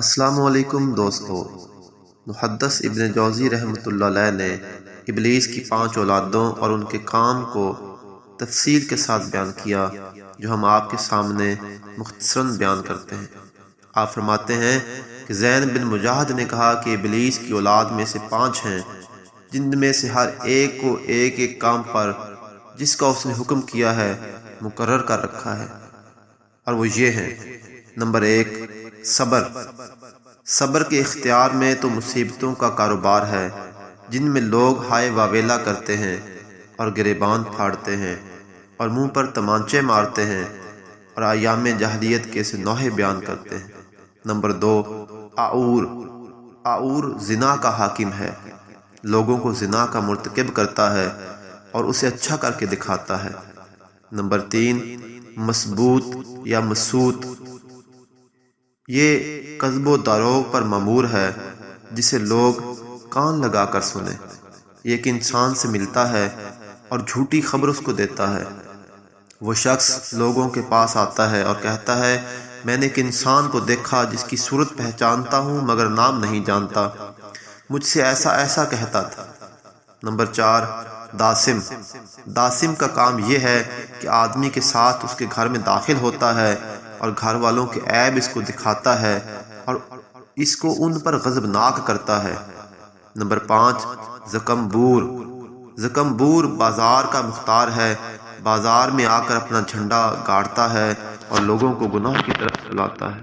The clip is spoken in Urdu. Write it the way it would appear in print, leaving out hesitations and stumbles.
السلام علیکم دوستو۔ محدث ابن جوزی رحمۃ اللہ علیہ نے ابلیس کی 5 اولادوں اور ان کے کام کو تفصیل کے ساتھ بیان کیا، جو ہم آپ کے سامنے مختصراً بیان کرتے ہیں۔ آپ فرماتے ہیں کہ زین بن مجاہد نے کہا کہ ابلیس کی اولاد میں سے 5 ہیں، جن میں سے ہر ایک کو ایک ایک کام پر جس کا اس نے حکم کیا ہے مقرر کر رکھا ہے، اور وہ یہ ہیں۔ نمبر 1، صبر۔ صبر کے اختیار میں تو مصیبتوں کا کاروبار ہے، جن میں لوگ ہائے واویلا کرتے ہیں اور گریبان پھاڑتے ہیں اور منہ پر تمانچے مارتے ہیں اور ایام جاہلیت کے سے نوحے بیان کرتے ہیں۔ نمبر 2، عور۔ عور زنا کا حاکم ہے، لوگوں کو زنا کا مرتکب کرتا ہے اور اسے اچھا کر کے دکھاتا ہے۔ نمبر 3، مسبوط یا مسوط۔ یہ کذب و دروغ پر مامور ہے، جسے لوگ کان لگا کر سنیں۔ یہ ایک انسان سے ملتا ہے اور جھوٹی خبر اس کو دیتا ہے۔ وہ شخص لوگوں کے پاس آتا ہے اور کہتا ہے، میں نے ایک انسان کو دیکھا جس کی صورت پہچانتا ہوں مگر نام نہیں جانتا، مجھ سے ایسا ایسا کہتا تھا۔ نمبر 4، داسم۔ داسم کا کام یہ ہے کہ آدمی کے ساتھ اس کے گھر میں داخل ہوتا ہے اور گھر والوں کے عیب اس کو دکھاتا ہے اور اس کو ان پر غضبناک کرتا ہے۔ نمبر 5، زکمبور۔ زکمبور بازار کا مختار ہے، بازار میں آ کر اپنا جھنڈا گاڑتا ہے اور لوگوں کو گناہ کی طرف چلاتا ہے۔